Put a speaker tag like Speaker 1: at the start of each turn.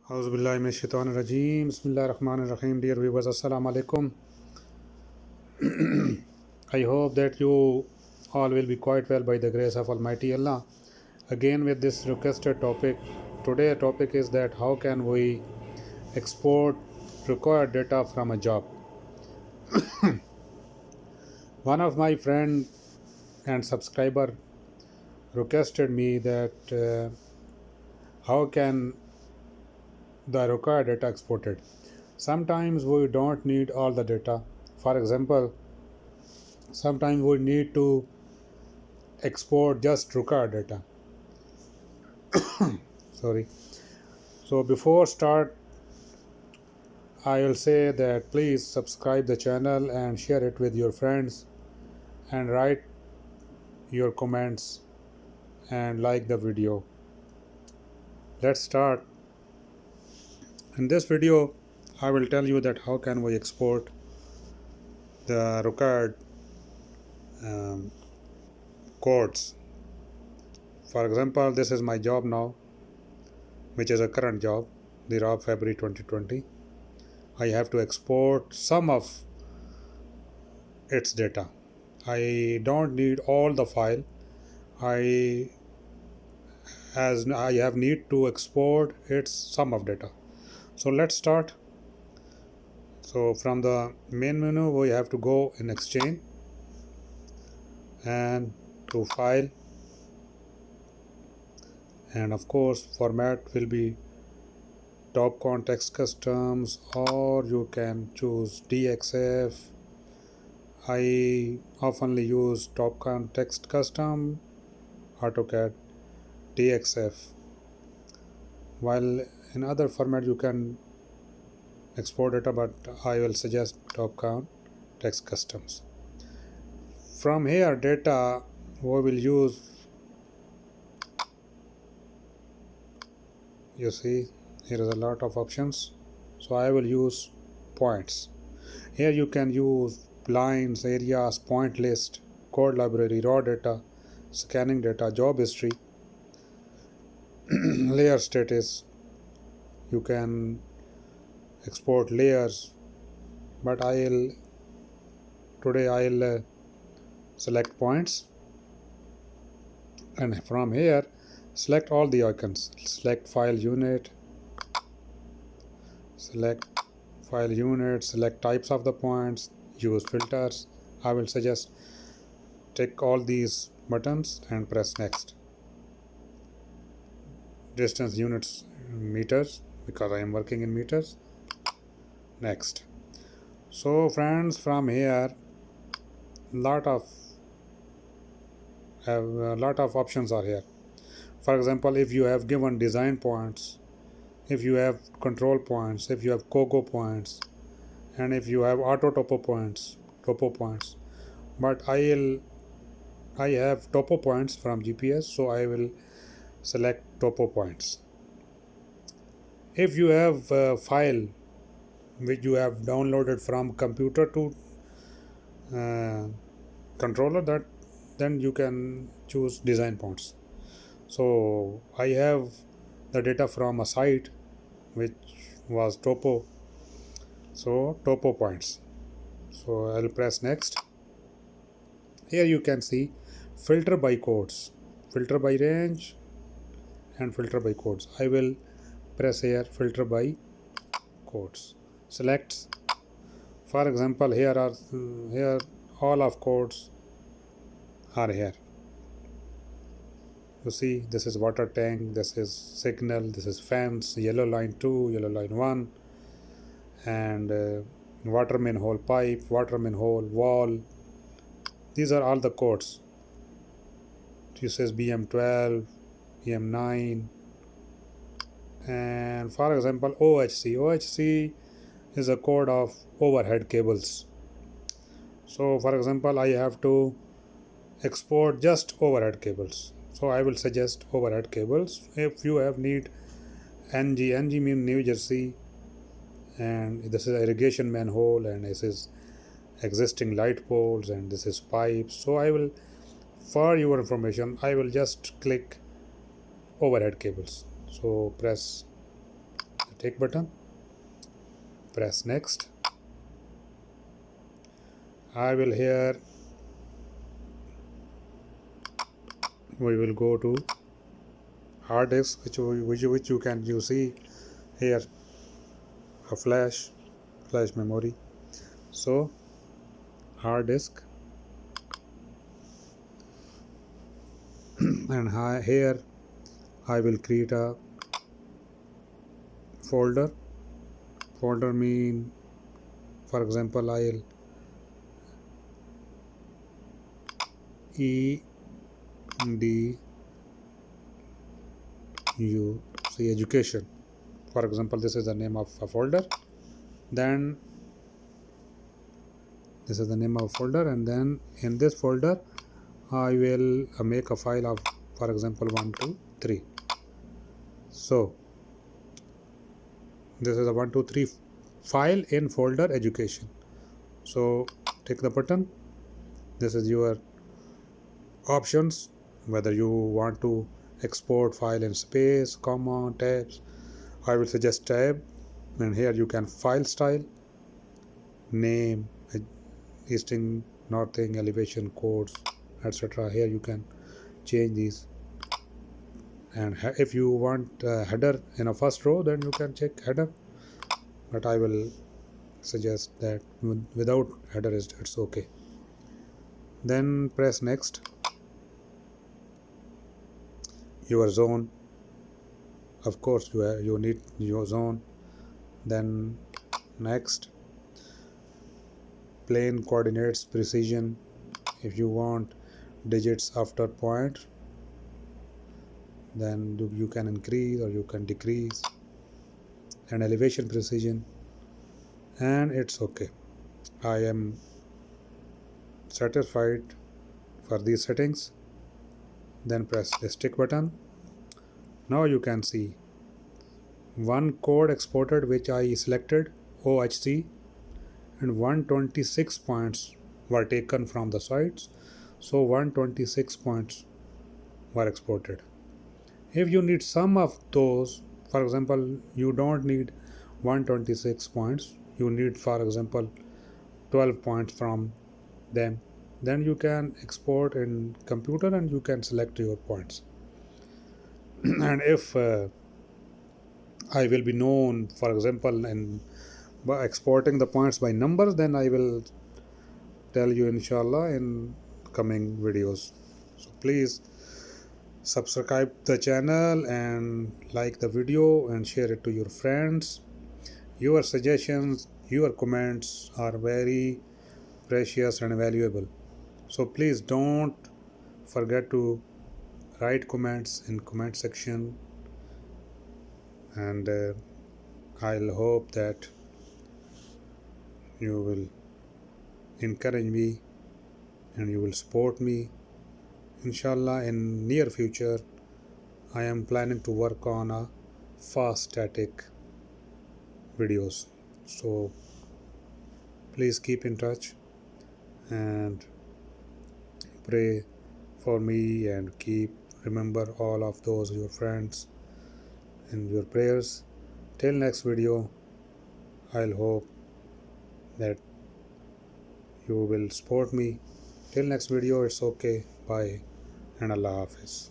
Speaker 1: Auzubillahiminash-shaytanir-rajeem. Bismillahir-rahmanir-rahim. Dear viewers, Assalamu alaikum. I hope that you all will be quite well by the grace of Almighty Allah. Again with this requested topic. Today topic is that how can we export required data from a job. One of my friend and subscriber requested me that how can the required data exported. Sometimes we don't need all the data. For example, sometimes we need to export just required data. Sorry. So before start, I will say that please subscribe the channel and share it with your friends and write your comments and like the video. Let's start. In this video, I will tell you that how can we export the required codes. For example, this is my job now, which is a current job, the of February 2020. I have to export some of its data. I don't need all the file. I have need to export its sum of data. So let's start. So from the main menu, we have to go in Exchange and to File, and of course format will be TopCon Text Customs, or you can choose DXF. I oftenly use TopCon Text Custom, AutoCAD, DXF, while in other format you can export data, but I will suggest TopCon Text Customs. From here, data we will use, you see here is a lot of options, so I will use points. Here you can use lines, areas, point list, code library, raw data, scanning data, job history, layer status. You can export layers, but today I'll select points, and from here select all the icons. Select file unit, select types of the points, use filters. I will suggest tick all these buttons and press next. Distance units, meters, because I am working in meters. Next. So friends, from here a lot of options are here. For example, if you have given design points, if you have control points, if you have COGO points, and if you have auto topo points, but I have topo points from GPS, so I will select topo points. If you have a file which you have downloaded from computer to controller, then you can choose design points. So I have the data from a site which was topo, so topo points. So I'll press next. Here you can see filter by codes, filter by range, and filter by codes. I will press here filter by codes. Select. For example, here all of codes are here. You see, this is water tank, this is signal, this is fence, yellow line 2, yellow line 1, and water main hole pipe, water main hole wall. These are all the codes. This is BM12, BM9, and for example OHC is a code of overhead cables. So for example, I have to export just overhead cables, so I will suggest overhead cables. If you have need NG mean New Jersey, and this is irrigation manhole, and this is existing light poles, and this is pipes. So I will, for your information, I will just click overhead cables. So press tick button, press next. I will here, we will go to hard disk, which you see here, a flash memory. So hard disk, and here I will create a folder. Folder mean, for example, I'll education. For example, this is the name of a folder. Then this is the name of a folder, and then in this folder I will make a file of, for example, 1 2 3. So this is a 1 2 3 file in folder education. So click the button. This is your options, whether you want to export file in space, comma, tabs. I will suggest tab, and here you can file style, name, easting, northing, elevation, codes, etc. Here you can change these. And if you want header in a first row, then you can check header, but I will suggest that without header it's okay. Then press next. Your zone, of course you need your zone. Then next, plane coordinates precision. If you want digits after point, then you can increase or you can decrease. And elevation precision, and it's okay. I am satisfied for these settings. Then press the tick button. Now you can see one code exported which I selected, OHC, and 126 points were taken from the sites. So 126 points were exported. If you need some of those, for example, you don't need 126 points, you need, for example, 12 points from them, then you can export in computer and you can select your points. And if I will be known, for example, in by exporting the points by numbers, then I will tell you inshallah in coming videos. So please subscribe the channel and like the video and share it to your friends. Your suggestions, your comments are very precious and valuable. So please don't forget to write comments in comment section, and I'll hope that you will encourage me and you will support me. Inshallah, in near future, I am planning to work on a fast static videos. So please keep in touch and pray for me, and remember all of those your friends in your prayers. Till next video, I'll hope that you will support me. Till next video, it's okay. Bye and Allah Hafiz.